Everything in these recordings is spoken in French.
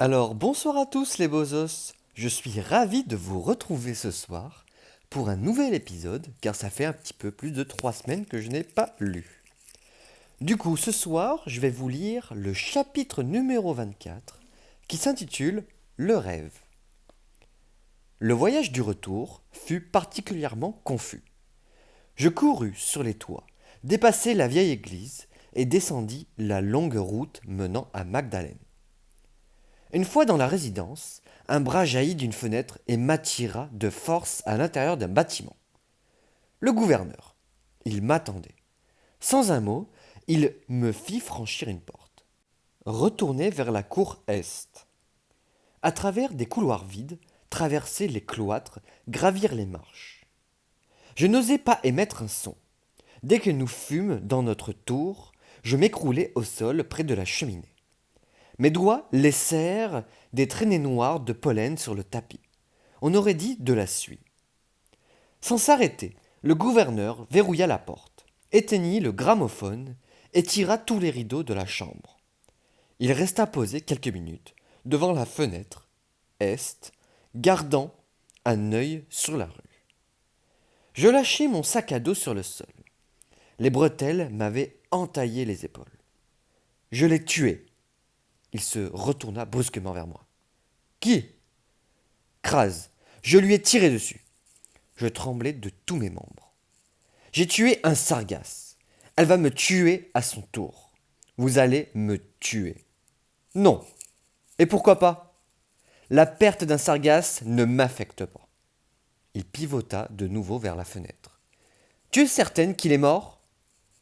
Alors bonsoir à tous les bozos, je suis ravi de vous retrouver ce soir pour un nouvel épisode car ça fait un petit peu plus de 3 semaines que je n'ai pas lu. Du coup ce soir je vais vous lire le chapitre numéro 24 qui s'intitule Le rêve. Le voyage du retour fut particulièrement confus. Je courus sur les toits, dépassai la vieille église et descendis la longue route menant à Magdalene. Une fois dans la résidence, un bras jaillit d'une fenêtre et m'attira de force à l'intérieur d'un bâtiment. Le gouverneur. Il m'attendait. Sans un mot, il me fit franchir une porte. Retourner vers la cour est. À travers des couloirs vides, traverser les cloîtres, gravir les marches. Je n'osais pas émettre un son. Dès que nous fûmes dans notre tour, je m'écroulai au sol près de la cheminée. Mes doigts laissèrent des traînées noires de pollen sur le tapis. On aurait dit de la suie. Sans s'arrêter, le gouverneur verrouilla la porte, éteignit le gramophone et tira tous les rideaux de la chambre. Il resta posé quelques minutes devant la fenêtre est, gardant un œil sur la rue. Je lâchai mon sac à dos sur le sol. Les bretelles m'avaient entaillé les épaules. Je l'ai tué. Il se retourna brusquement vers moi. Qui? Crase. Je lui ai tiré dessus. Je tremblais de tous mes membres. J'ai tué un sargasse. Elle va me tuer à son tour. Vous allez me tuer. Non. Et pourquoi pas? La perte d'un sargasse ne m'affecte pas. Il pivota de nouveau vers la fenêtre. Tu es certaine qu'il est mort?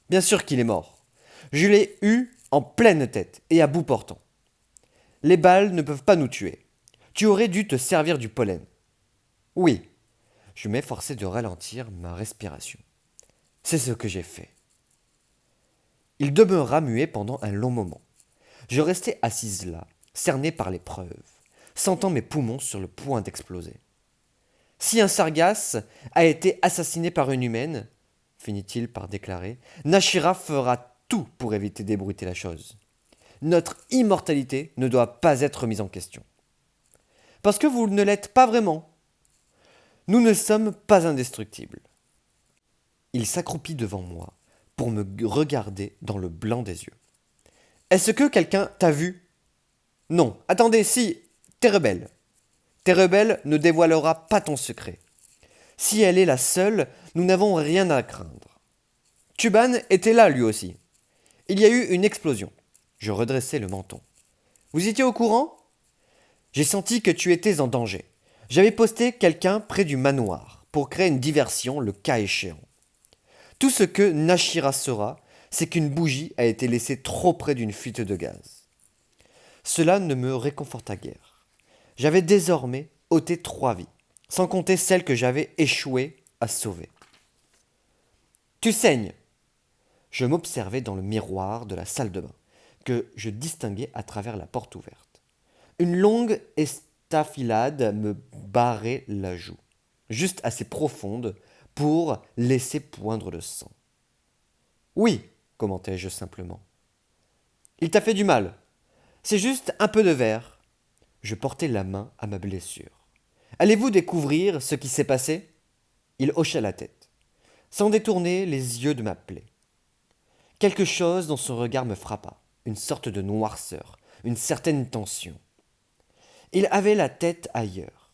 Bien sûr qu'il est mort. Je l'ai eu en pleine tête et à bout portant. Les balles ne peuvent pas nous tuer. Tu aurais dû te servir du pollen. Oui. Je m'efforçai de ralentir ma respiration. C'est ce que j'ai fait. Il demeura muet pendant un long moment. Je restai assise là, cernée par l'épreuve, sentant mes poumons sur le point d'exploser. Si un sargasse a été assassiné par une humaine, finit-il par déclarer, Nashira fera tout pour éviter d'ébruiter la chose. Notre immortalité ne doit pas être mise en question. Parce que vous ne l'êtes pas vraiment. Nous ne sommes pas indestructibles. Il s'accroupit devant moi pour me regarder dans le blanc des yeux. Est-ce que quelqu'un t'a vu? Non. Attendez, si, t'es rebelle. T'es rebelle ne dévoilera pas ton secret. Si elle est la seule, nous n'avons rien à craindre. Tuban était là lui aussi. Il y a eu une explosion. Je redressai le menton. Vous étiez au courant? J'ai senti que tu étais en danger. J'avais posté quelqu'un près du manoir pour créer une diversion le cas échéant. Tout ce que Nashira saura, c'est qu'une bougie a été laissée trop près d'une fuite de gaz. Cela ne me réconforta guère. J'avais désormais ôté 3 vies, sans compter celles que j'avais échoué à sauver. Tu saignes. Je m'observais dans le miroir de la salle de bain, que je distinguais à travers la porte ouverte. Une longue estafilade me barrait la joue, juste assez profonde pour laisser poindre le sang. Oui, commentai-je simplement. Il t'a fait du mal. C'est juste un peu de verre. Je portai la main à ma blessure. Allez-vous découvrir ce qui s'est passé? Il hocha la tête, sans détourner les yeux de ma plaie. Quelque chose dans son regard me frappa, une sorte de noirceur, une certaine tension. Il avait la tête ailleurs.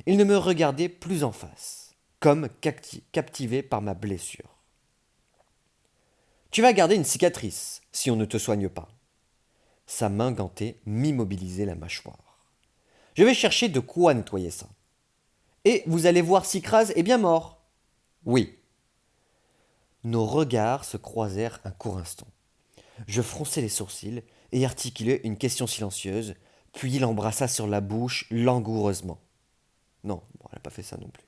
Il ne me regardait plus en face, comme captivé par ma blessure. Tu vas garder une cicatrice si on ne te soigne pas. Sa main gantée m'immobilisait la mâchoire. Je vais chercher de quoi nettoyer ça. Et vous allez voir si Kraz est bien mort. Oui. Nos regards se croisèrent un court instant. Je fronçai les sourcils et articulai une question silencieuse, puis il embrassa sur la bouche langoureusement. Non, bon, elle n'a pas fait ça non plus.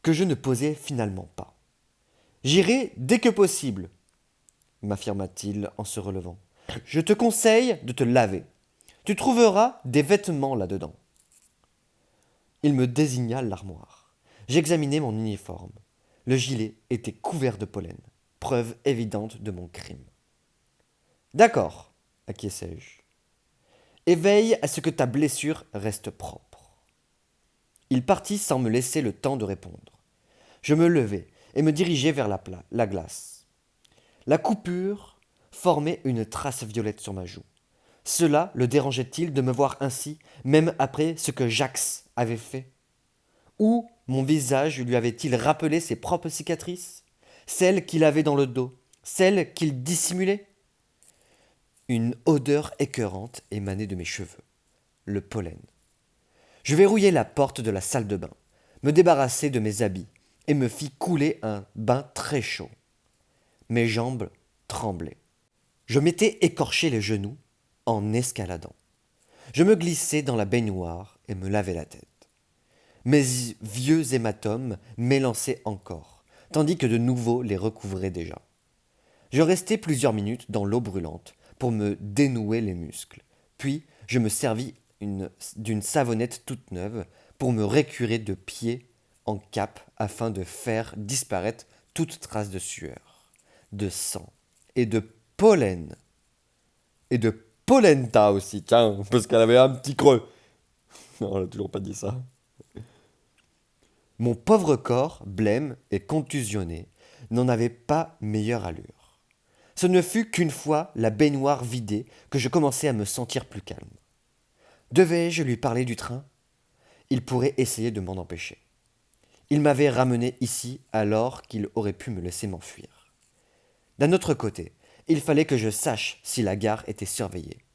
Que je ne posais finalement pas. J'irai dès que possible, m'affirma-t-il en se relevant. Je te conseille de te laver. Tu trouveras des vêtements là-dedans. Il me désigna l'armoire. J'examinai mon uniforme. Le gilet était couvert de pollen, preuve évidente de mon crime. D'accord, acquiesçai-je. et veille à ce que ta blessure reste propre. Il partit sans me laisser le temps de répondre. Je me levai et me dirigeai vers la glace. La coupure formait une trace violette sur ma joue. Cela le dérangeait-il de me voir ainsi, même après ce que Jax avait fait? Ou mon visage lui avait-il rappelé ses propres cicatrices, celles qu'il avait dans le dos, celles qu'il dissimulait? Une odeur écœurante émanait de mes cheveux, le pollen. Je verrouillai la porte de la salle de bain, me débarrassai de mes habits et me fis couler un bain très chaud. Mes jambes tremblaient. Je m'étais écorché les genoux en escaladant. Je me glissai dans la baignoire et me lavai la tête. Mes vieux hématomes m'élançaient encore, tandis que de nouveaux les recouvraient déjà. Je restai plusieurs minutes dans l'eau brûlante pour me dénouer les muscles. Puis je me servis d'une savonnette toute neuve pour me récurer de pied en cap afin de faire disparaître toute trace de sueur, de sang et de pollen. Et de polenta aussi, tiens, parce qu'elle avait un petit creux. Non, elle n'a toujours pas dit ça. Mon pauvre corps, blême et contusionné, n'en avait pas meilleure allure. Ce ne fut qu'une fois la baignoire vidée que je commençai à me sentir plus calme. Devais-je lui parler du train? Il pourrait essayer de m'en empêcher. Il m'avait ramené ici alors qu'il aurait pu me laisser m'enfuir. D'un autre côté, il fallait que je sache si la gare était surveillée,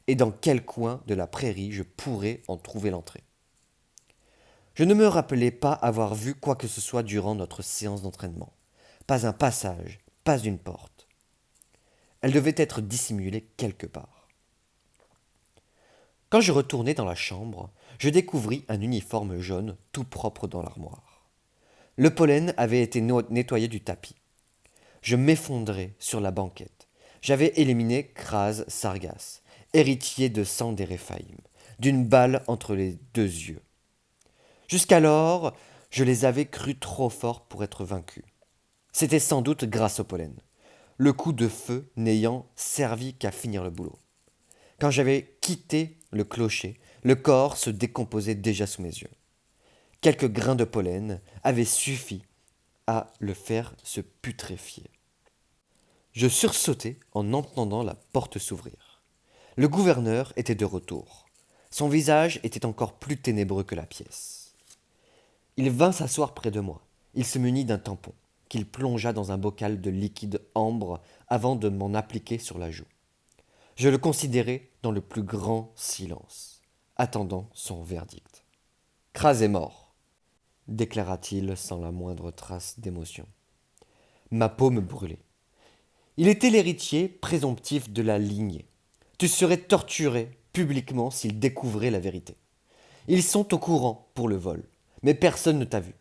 et dans quel coin de la prairie je pourrais en trouver l'entrée. Je ne me rappelais pas avoir vu quoi que ce soit durant notre séance d'entraînement. Pas un passage, pas une porte. Elle devait être dissimulée quelque part. Quand je retournai dans la chambre, je découvris un uniforme jaune tout propre dans l'armoire. Le pollen avait été nettoyé du tapis. Je m'effondrai sur la banquette. J'avais éliminé Kraz Sargas, héritier de sang des Réphaïm, d'une balle entre les deux yeux. Jusqu'alors, je les avais crus trop forts pour être vaincus. C'était sans doute grâce au pollen, le coup de feu n'ayant servi qu'à finir le boulot. Quand j'avais quitté le clocher, le corps se décomposait déjà sous mes yeux. Quelques grains de pollen avaient suffi à le faire se putréfier. Je sursautai en entendant la porte s'ouvrir. Le gouverneur était de retour. Son visage était encore plus ténébreux que la pièce. Il vint s'asseoir près de moi. Il se munit d'un tampon, qu'il plongea dans un bocal de liquide ambre avant de m'en appliquer sur la joue. Je le considérai dans le plus grand silence, attendant son verdict. Kraz est mort, déclara-t-il sans la moindre trace d'émotion. Ma peau me brûlait. Il était l'héritier présomptif de la lignée. Tu serais torturé publiquement s'il découvrait la vérité. Ils sont au courant pour le vol, mais personne ne t'a vu.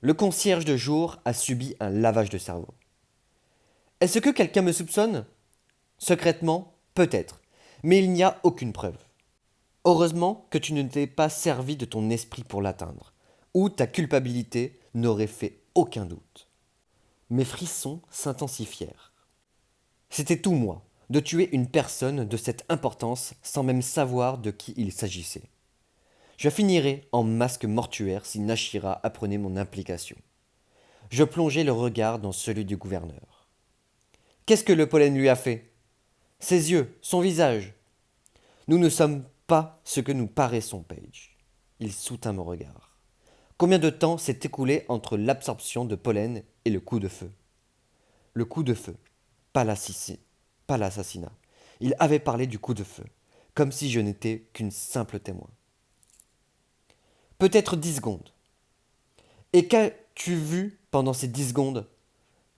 Le concierge de jour a subi un lavage de cerveau. Est-ce que quelqu'un me soupçonne? Secrètement, peut-être, mais il n'y a aucune preuve. Heureusement que tu ne t'es pas servi de ton esprit pour l'atteindre, ou ta culpabilité n'aurait fait aucun doute. Mes frissons s'intensifièrent. C'était tout moi, de tuer une personne de cette importance sans même savoir de qui il s'agissait. Je finirais en masque mortuaire si Nashira apprenait mon implication. Je plongeai le regard dans celui du gouverneur. Qu'est-ce que le pollen lui a fait? Ses yeux, son visage. Nous ne sommes pas ce que nous paraissons, Paige. Il soutint mon regard. Combien de temps s'est écoulé entre l'absorption de pollen et le coup de feu? Le coup de feu, pas l'assassinat. Il avait parlé du coup de feu, comme si je n'étais qu'une simple témoin. Peut-être 10 secondes. Et qu'as-tu vu pendant ces 10 secondes?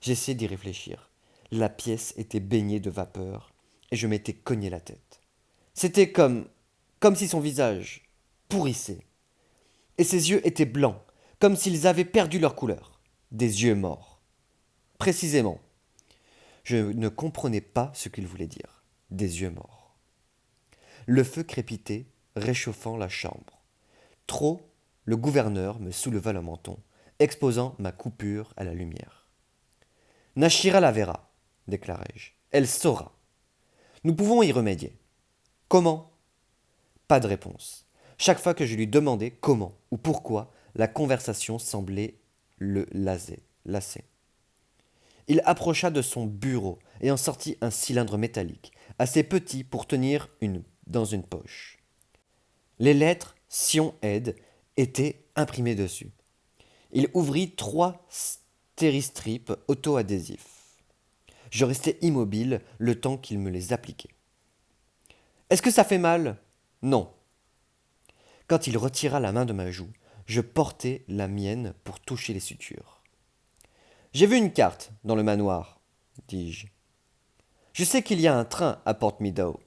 J'essayais d'y réfléchir. La pièce était baignée de vapeur et je m'étais cogné la tête. C'était comme si son visage pourrissait. Et ses yeux étaient blancs, comme s'ils avaient perdu leur couleur. Des yeux morts. Précisément. Je ne comprenais pas ce qu'il voulait dire. Des yeux morts. Le feu crépitait, réchauffant la chambre. Trop, le gouverneur me souleva le menton, exposant ma coupure à la lumière. Nashira la verra, déclarai-je. Elle saura. Nous pouvons y remédier. Comment? pas de réponse. Chaque fois que je lui demandais comment ou pourquoi, la conversation semblait le lasser. Il approcha de son bureau et en sortit un cylindre métallique, assez petit pour tenir dans une poche. Les lettres Sion Aide étaient imprimées dessus. Il ouvrit 3 stéristrips auto-adhésifs. Je restais immobile le temps qu'il me les appliquait. Est-ce que ça fait mal? Non. Quand il retira la main de ma joue, je portai la mienne pour toucher les sutures. J'ai vu une carte dans le manoir, dis-je. Je sais qu'il y a un train à Port Meadow.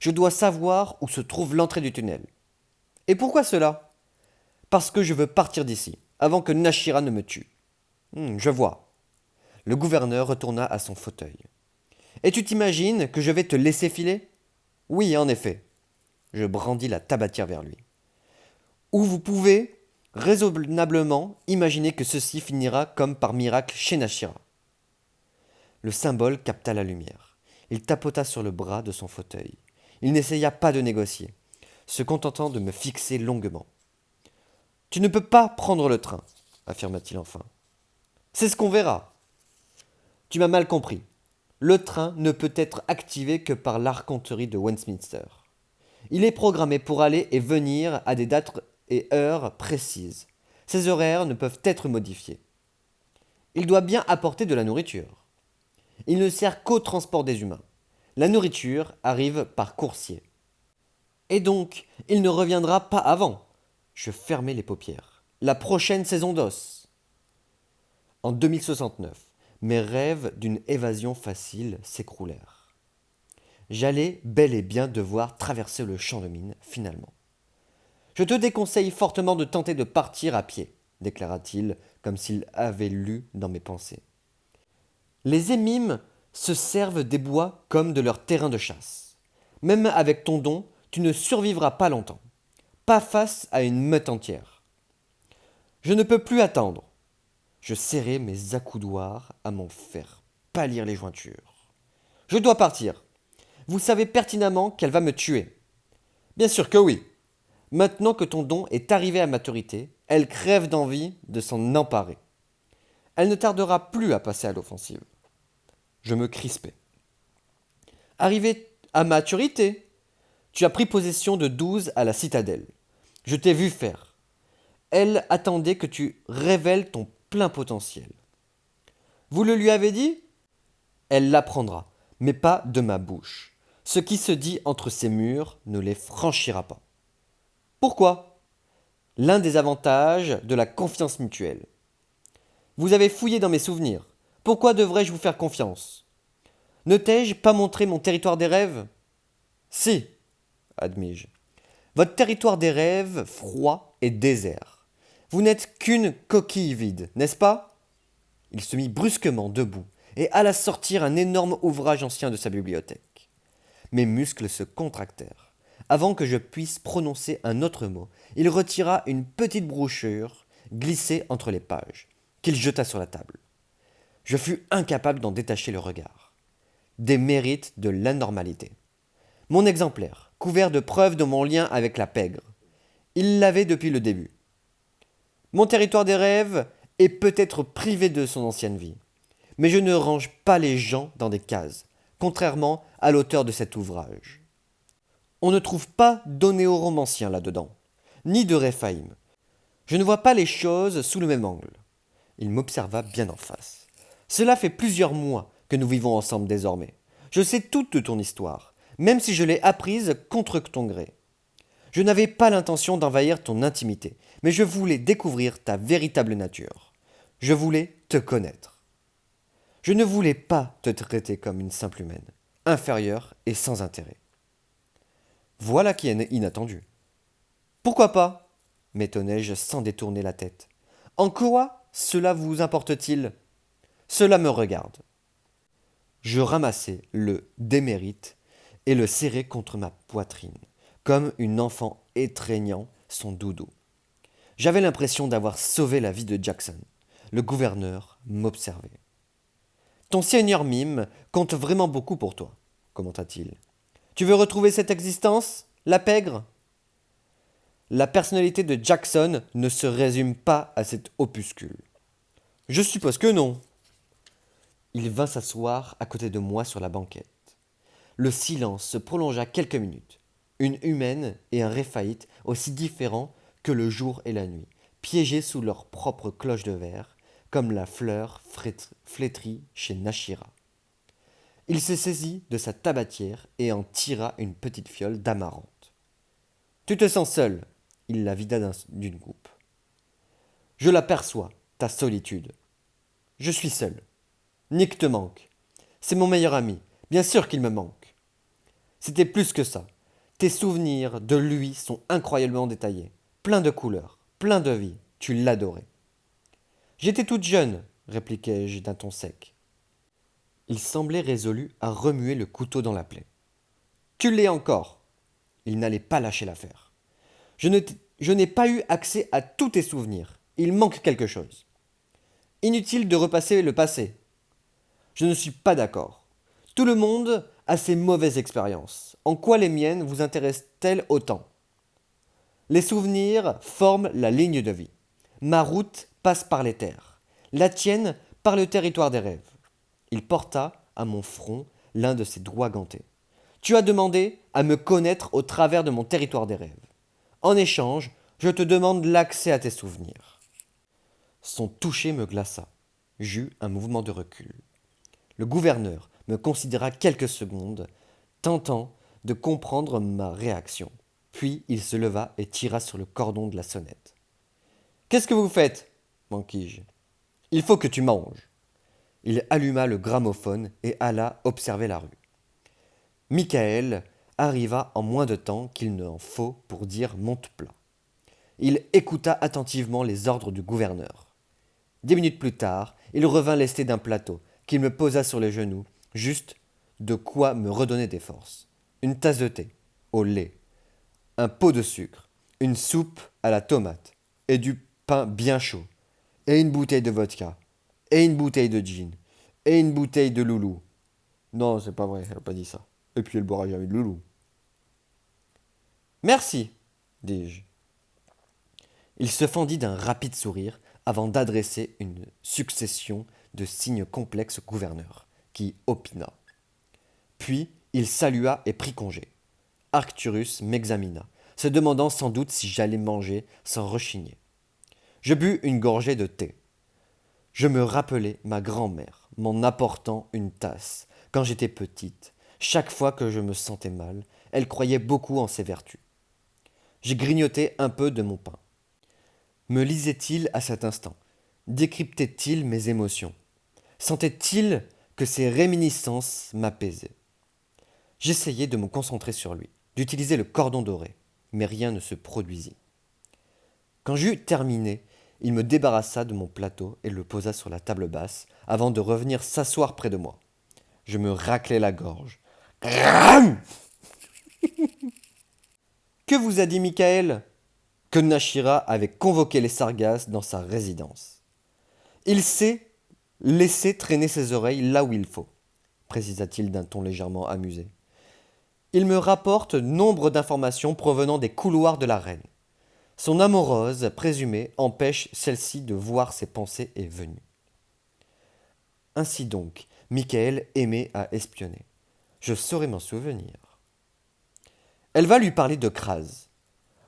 Je dois savoir où se trouve l'entrée du tunnel. Et pourquoi cela? Parce que je veux partir d'ici, avant que Nashira ne me tue. Je vois. Le gouverneur retourna à son fauteuil. Et tu t'imagines que je vais te laisser filer? Oui, en effet. Je brandis la tabatière vers lui. Ou vous pouvez raisonnablement imaginer que ceci finira comme par miracle chez Nashira. Le symbole capta la lumière. Il tapota sur le bras de son fauteuil. Il n'essaya pas de négocier, se contentant de me fixer longuement. Tu ne peux pas prendre le train, affirma-t-il enfin. C'est ce qu'on verra. Tu m'as mal compris. Le train ne peut être activé que par l'argenterie de Westminster. Il est programmé pour aller et venir à des dates et heures précises. Ces horaires ne peuvent être modifiés. Il doit bien apporter de la nourriture. Il ne sert qu'au transport des humains. La nourriture arrive par coursier. Et donc, il ne reviendra pas avant. Je fermai les paupières. La prochaine saison d'os. En 2069, mes rêves d'une évasion facile s'écroulèrent. J'allais bel et bien devoir traverser le champ de mine, finalement. Je te déconseille fortement de tenter de partir à pied, déclara-t-il, comme s'il avait lu dans mes pensées. Les émimes se servent des bois comme de leur terrain de chasse. Même avec ton don, tu ne survivras pas longtemps. Pas face à une meute entière. Je ne peux plus attendre. Je serrai mes accoudoirs à m'en faire pâlir les jointures. Je dois partir. Vous savez pertinemment qu'elle va me tuer. Bien sûr que oui. Maintenant que ton don est arrivé à maturité, elle crève d'envie de s'en emparer. Elle ne tardera plus à passer à l'offensive. Je me crispais. Arrivé à maturité, tu as pris possession de 12 à la citadelle. Je t'ai vu faire. Elle attendait que tu révèles ton plein potentiel. Vous le lui avez dit? Elle l'apprendra, mais pas de ma bouche. Ce qui se dit entre ces murs ne les franchira pas. Pourquoi? L'un des avantages de la confiance mutuelle. Vous avez fouillé dans mes souvenirs. Pourquoi devrais-je vous faire confiance? Ne t'ai-je pas montré mon territoire des rêves? Si, admis-je. Votre territoire des rêves, froid et désert. Vous n'êtes qu'une coquille vide, n'est-ce pas? Il se mit brusquement debout et alla sortir un énorme ouvrage ancien de sa bibliothèque. Mes muscles se contractèrent. Avant que je puisse prononcer un autre mot, il retira une petite brochure glissée entre les pages, qu'il jeta sur la table. Je fus incapable d'en détacher le regard. Des mérites de l'anormalité. Mon exemplaire, couvert de preuves de mon lien avec la pègre. Il l'avait depuis le début. Mon territoire des rêves est peut-être privé de son ancienne vie, mais je ne range pas les gens dans des cases, contrairement à l'auteur de cet ouvrage. On ne trouve pas d'onéoromancien là-dedans, ni de Réphaïm. Je ne vois pas les choses sous le même angle. Il m'observa bien en face. Cela fait plusieurs mois que nous vivons ensemble désormais. Je sais toute de ton histoire, même si je l'ai apprise contre ton gré. Je n'avais pas l'intention d'envahir ton intimité, mais je voulais découvrir ta véritable nature. Je voulais te connaître. Je ne voulais pas te traiter comme une simple humaine, inférieure et sans intérêt. Voilà qui est inattendu. Pourquoi pas? M'étonnai-je sans détourner la tête. En quoi cela vous importe-t-il? Cela me regarde. Je ramassai le démérite et le serrai contre ma poitrine, comme une enfant étreignant son doudou. J'avais l'impression d'avoir sauvé la vie de Jackson. Le gouverneur m'observait. Ton seigneur Mime compte vraiment beaucoup pour toi, commenta-t-il. Tu veux retrouver cette existence, la pègre? La personnalité de Jackson ne se résume pas à cet opuscule. Je suppose que non. Il vint s'asseoir à côté de moi sur la banquette. Le silence se prolongea quelques minutes. Une humaine et un Réphaïte aussi différents que le jour et la nuit, piégés sous leur propre cloche de verre, comme la fleur flétrie chez Nashira. Il se saisit de sa tabatière et en tira une petite fiole d'amarante. Tu te sens seul. Il la vida d'une coupe. Je l'aperçois, ta solitude. Je suis seul. Nick te manque. C'est mon meilleur ami. Bien sûr qu'il me manque. C'était plus que ça. Tes souvenirs de lui sont incroyablement détaillés. Plein de couleurs, plein de vie. Tu l'adorais. J'étais toute jeune, répliquai-je d'un ton sec. Il semblait résolu à remuer le couteau dans la plaie. Tu l'es encore. Il n'allait pas lâcher l'affaire. Je n'ai pas eu accès à tous tes souvenirs. Il manque quelque chose. Inutile de repasser le passé. Je ne suis pas d'accord. Tout le monde a ses mauvaises expériences. En quoi les miennes vous intéressent-elles autant? Les souvenirs forment la ligne de vie. Ma route passe par les terres. La tienne par le territoire des rêves. Il porta à mon front l'un de ses doigts gantés. Tu as demandé à me connaître au travers de mon territoire des rêves. En échange, je te demande l'accès à tes souvenirs. Son toucher me glaça. J'eus un mouvement de recul. Le gouverneur me considéra quelques secondes, tentant de comprendre ma réaction. Puis il se leva et tira sur le cordon de la sonnette. Qu'est-ce que vous faites? Manquis-je. Il faut que tu manges. Il alluma le gramophone et alla observer la rue. Michael arriva en moins de temps qu'il n'en faut pour dire monte plat. Il écouta attentivement les ordres du gouverneur. 10 minutes plus tard, il revint lesté d'un plateau qu'il me posa sur les genoux, juste de quoi me redonner des forces. Une tasse de thé, au lait, un pot de sucre, une soupe à la tomate, et du pain bien chaud, et une bouteille de vodka, et une bouteille de gin, et une bouteille de loulou. Non, c'est pas vrai, elle n'a pas dit ça. Et puis elle boira jamais de loulou. Merci, dis-je. Il se fendit d'un rapide sourire avant d'adresser une succession de signes complexes au gouverneur, qui opina. Puis il salua et prit congé. Arcturus m'examina, se demandant sans doute si j'allais manger sans rechigner. Je bus une gorgée de thé. Je me rappelai ma grand-mère m'en apportant une tasse quand j'étais petite. Chaque fois que je me sentais mal, elle croyait beaucoup en ses vertus. J'ai grignoté un peu de mon pain. Me lisait-il à cet instant? Décryptait-il mes émotions? Sentait-il que ses réminiscences m'apaisaient? J'essayai de me concentrer sur lui, d'utiliser le cordon doré, mais rien ne se produisit. Quand j'eus terminé, il me débarrassa de mon plateau et le posa sur la table basse, avant de revenir s'asseoir près de moi. Je me raclai la gorge. Grrrm. Que vous a dit Michael? Que Nashira avait convoqué les Sargasses dans sa résidence. Il sait laisser traîner ses oreilles là où il faut, précisa-t-il d'un ton légèrement amusé. Il me rapporte nombre d'informations provenant des couloirs de la reine. Son amoureuse présumée empêche celle-ci de voir ses pensées et venues. Ainsi donc, Michael aimait à espionner. Je saurais m'en souvenir. Elle va lui parler de Kraz.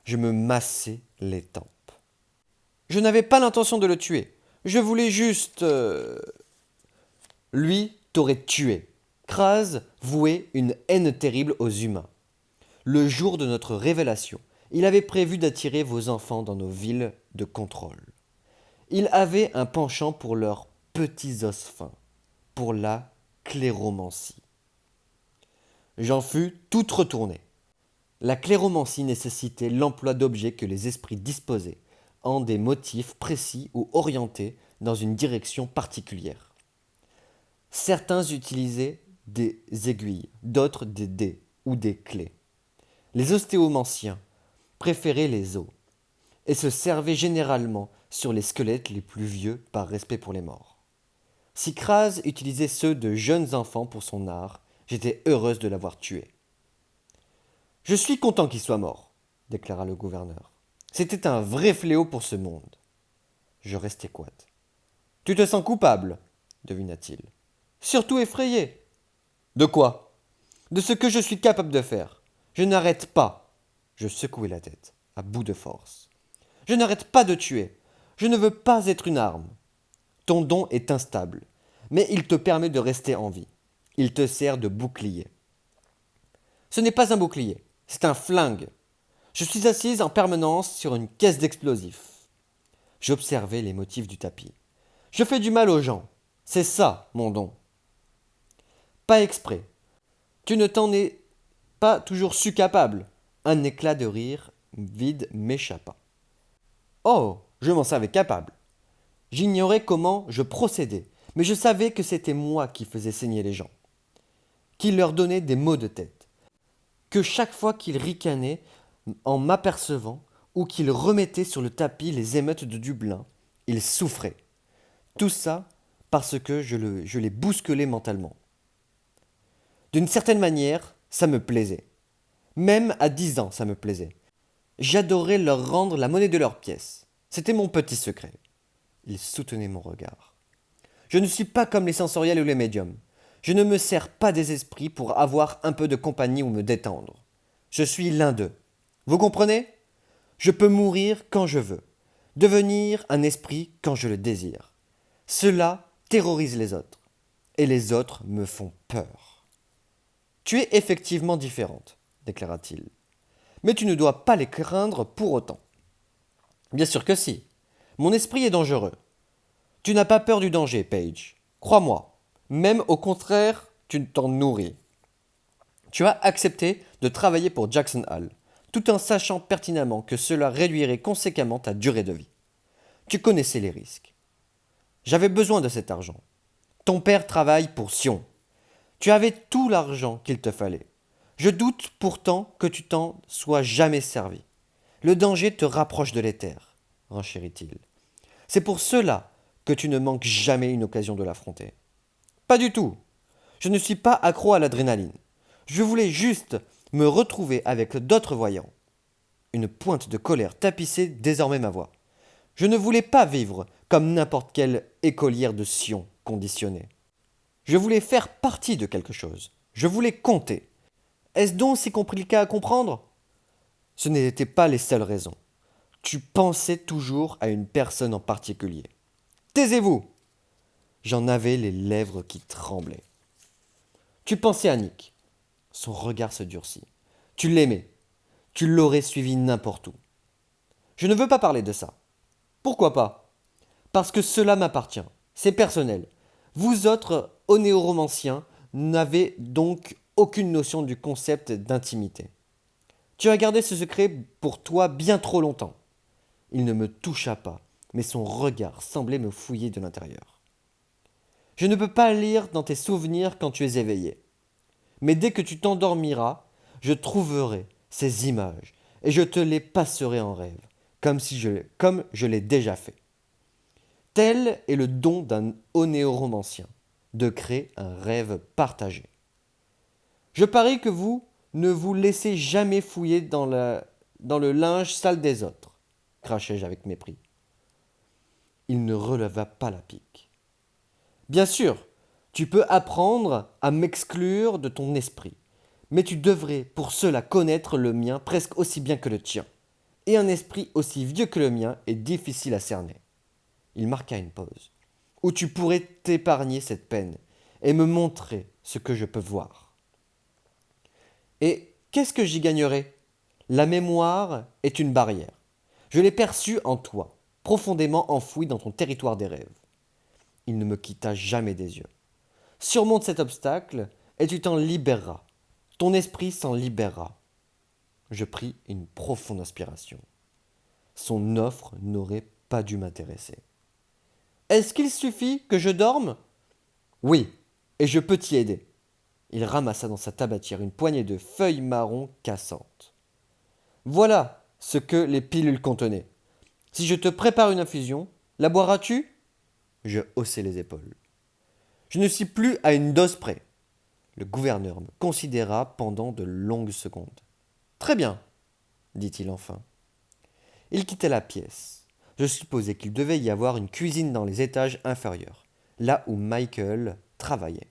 Je me massai les tempes. Je n'avais pas l'intention de le tuer. Je voulais juste... Lui t'aurait tué. Kraz vouait une haine terrible aux humains. Le jour de notre révélation, il avait prévu d'attirer vos enfants dans nos villes de contrôle. Il avait un penchant pour leurs petits os fins, pour la cléromancie. J'en fus toute retournée. La cléromancie nécessitait l'emploi d'objets que les esprits disposaient, en des motifs précis ou orientés dans une direction particulière. Certains utilisaient des aiguilles, d'autres des dés ou des clés. Les ostéomanciens préféraient les os et se servaient généralement sur les squelettes les plus vieux par respect pour les morts. Si Kraz utilisait ceux de jeunes enfants pour son art, j'étais heureuse de l'avoir tué. « Je suis content qu'il soit mort, déclara le gouverneur. C'était un vrai fléau pour ce monde. Je restai coite. Tu te sens coupable, devina-t-il. Surtout effrayé. De quoi? De ce que je suis capable de faire. Je n'arrête pas. Je secouai la tête, à bout de force. Je n'arrête pas de tuer. Je ne veux pas être une arme. Ton don est instable, mais il te permet de rester en vie. Il te sert de bouclier. Ce n'est pas un bouclier, c'est un flingue. Je suis assise en permanence sur une caisse d'explosifs. J'observais les motifs du tapis. Je fais du mal aux gens. C'est ça, mon don. Pas exprès. Tu ne t'en es pas toujours su capable. Un éclat de rire vide m'échappa. Oh, je m'en savais capable. J'ignorais comment je procédais, mais je savais que c'était moi qui faisais saigner les gens, qui leur donnais des maux de tête, que chaque fois qu'ils ricanaient en m'apercevant ou qu'ils remettaient sur le tapis les émeutes de Dublin, ils souffraient. Tout ça parce que je les bousculais mentalement. D'une certaine manière, ça me plaisait. Même à 10 ans, ça me plaisait. J'adorais leur rendre la monnaie de leurs pièces. C'était mon petit secret. Ils soutenaient mon regard. Je ne suis pas comme les sensoriels ou les médiums. Je ne me sers pas des esprits pour avoir un peu de compagnie ou me détendre. Je suis l'un d'eux. Vous comprenez? Je peux mourir quand je veux, devenir un esprit quand je le désire. Cela terrorise les autres, et les autres me font peur. Tu es effectivement différente, déclara-t-il. Mais tu ne dois pas les craindre pour autant. Bien sûr que si. Mon esprit est dangereux. Tu n'as pas peur du danger, Paige. Crois-moi. Même au contraire, tu t'en nourris. Tu as accepté de travailler pour Jackson Hall, tout en sachant pertinemment que cela réduirait conséquemment ta durée de vie. Tu connaissais les risques. J'avais besoin de cet argent. Ton père travaille pour Sion. Tu avais tout l'argent qu'il te fallait. Je doute pourtant que tu t'en sois jamais servi. Le danger te rapproche de l'éther, renchérit-il. C'est pour cela que tu ne manques jamais une occasion de l'affronter. Pas du tout. Je ne suis pas accro à l'adrénaline. Je voulais juste me retrouver avec d'autres voyants. Une pointe de colère tapissait désormais ma voix. Je ne voulais pas vivre comme n'importe quelle écolière de Sion conditionnée. Je voulais faire partie de quelque chose. Je voulais compter. Est-ce donc si compliqué à comprendre? Ce n'étaient pas les seules raisons. Tu pensais toujours à une personne en particulier. Taisez-vous! J'en avais les lèvres qui tremblaient. Tu pensais à Nick. Son regard se durcit. Tu l'aimais. Tu l'aurais suivi n'importe où. Je ne veux pas parler de ça. Pourquoi pas? Parce que cela m'appartient. C'est personnel. Vous autres, onéoromanciens, n'avez donc aucune notion du concept d'intimité. Tu as gardé ce secret pour toi bien trop longtemps. Il ne me toucha pas, mais son regard semblait me fouiller de l'intérieur. Je ne peux pas lire dans tes souvenirs quand tu es éveillé. Mais dès que tu t'endormiras, je trouverai ces images et je te les passerai en rêve, comme je l'ai déjà fait. Tel est le don d'un onéoromancien, de créer un rêve partagé. Je parie que vous ne vous laissez jamais fouiller dans le linge sale des autres, crachai-je avec mépris. Il ne releva pas la pique. Bien sûr, tu peux apprendre à m'exclure de ton esprit, mais tu devrais pour cela connaître le mien presque aussi bien que le tien. Et un esprit aussi vieux que le mien est difficile à cerner. Il marqua une pause, où tu pourrais t'épargner cette peine et me montrer ce que je peux voir. Et qu'est-ce que j'y gagnerais? La mémoire est une barrière. Je l'ai perçue en toi, profondément enfouie dans ton territoire des rêves. Il ne me quitta jamais des yeux. Surmonte cet obstacle et tu t'en libéreras. Ton esprit s'en libérera. Je pris une profonde inspiration. Son offre n'aurait pas dû m'intéresser. Est-ce qu'il suffit que je dorme? Oui, et je peux t'y aider. Il ramassa dans sa tabatière une poignée de feuilles marron cassantes. Voilà ce que les pilules contenaient. Si je te prépare une infusion, la boiras-tu? Je haussai les épaules. Je ne suis plus à une dose près. Le gouverneur me considéra pendant de longues secondes. Très bien, dit-il enfin. Il quittait la pièce. Je supposais qu'il devait y avoir une cuisine dans les étages inférieurs, là où Michael travaillait.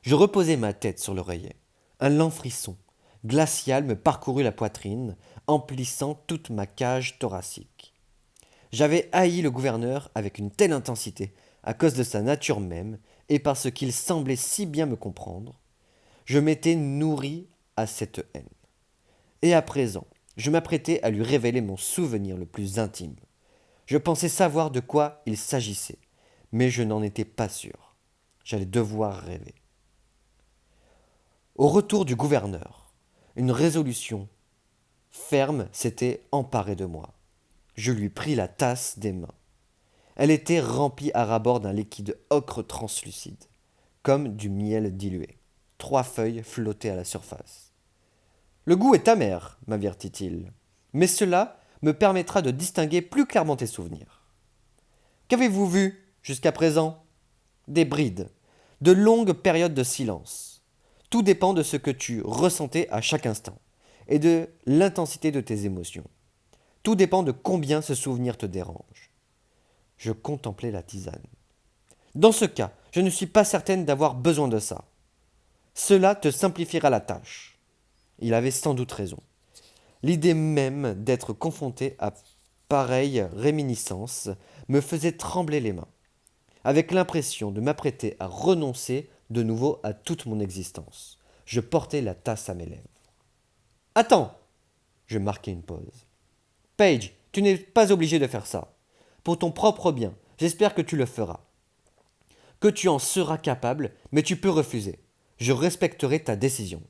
Je reposai ma tête sur l'oreiller. Un lent frisson glacial me parcourut la poitrine, emplissant toute ma cage thoracique. J'avais haï le gouverneur avec une telle intensité, à cause de sa nature même, et parce qu'il semblait si bien me comprendre. Je m'étais nourri à cette haine. Et à présent, je m'apprêtais à lui révéler mon souvenir le plus intime. Je pensais savoir de quoi il s'agissait, mais je n'en étais pas sûr. J'allais devoir rêver. Au retour du gouverneur, une résolution ferme s'était emparée de moi. Je lui pris la tasse des mains. Elle était remplie à ras-bord d'un liquide ocre translucide, comme du miel dilué. 3 feuilles flottaient à la surface. Le goût est amer, m'avertit-il, mais cela me permettra de distinguer plus clairement tes souvenirs. Qu'avez-vous vu jusqu'à présent? Des brides, de longues périodes de silence. Tout dépend de ce que tu ressentais à chaque instant et de l'intensité de tes émotions. Tout dépend de combien ce souvenir te dérange. Je contemplais la tisane. Dans ce cas, je ne suis pas certaine d'avoir besoin de ça. Cela te simplifiera la tâche. Il avait sans doute raison. L'idée même d'être confronté à pareille réminiscence me faisait trembler les mains, avec l'impression de m'apprêter à renoncer de nouveau à toute mon existence. Je portais la tasse à mes lèvres. Attends! Je marquai une pause. Paige, tu n'es pas obligé de faire ça. Pour ton propre bien, j'espère que tu le feras. Que tu en seras capable, mais tu peux refuser. Je respecterai ta décision.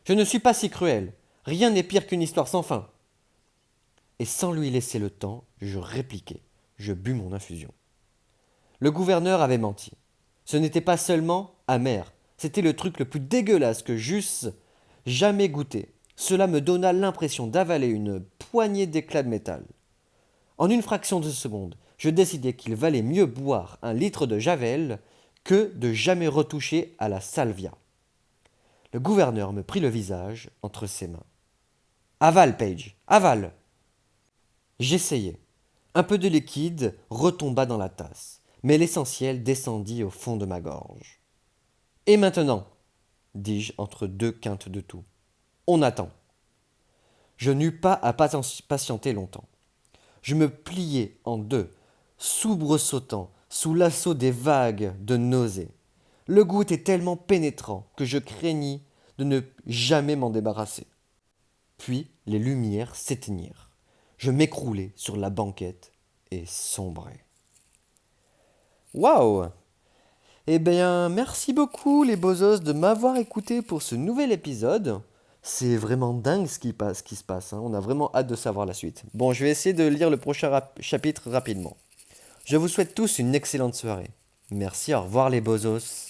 Je ne suis pas si cruel. Rien n'est pire qu'une histoire sans fin. Et sans lui laisser le temps, je répliquai. Je bus mon infusion. Le gouverneur avait menti. Ce n'était pas seulement amer, c'était le truc le plus dégueulasse que j'eusse jamais goûté. Cela me donna l'impression d'avaler une poignée d'éclats de métal. En une fraction de seconde, je décidai qu'il valait mieux boire 1 litre de javel que de jamais retoucher à la salvia. Le gouverneur me prit le visage entre ses mains. Avale, Paige, avale. J'essayai. Un peu de liquide retomba dans la tasse, mais l'essentiel descendit au fond de ma gorge. Et maintenant, dis-je entre 2 quintes de tout, on attend. Je n'eus pas à patienter longtemps. Je me pliai en 2, soubresautant sous l'assaut des vagues de nausée. Le goût était tellement pénétrant que je craignis de ne jamais m'en débarrasser. Puis les lumières s'éteignirent. Je m'écroulai sur la banquette et sombrai. Waouh! Eh bien, merci beaucoup les bozos de m'avoir écouté pour ce nouvel épisode. C'est vraiment dingue ce qui se passe, hein. On a vraiment hâte de savoir la suite. Bon, je vais essayer de lire le prochain chapitre rapidement. Je vous souhaite tous une excellente soirée. Merci, au revoir les bozos.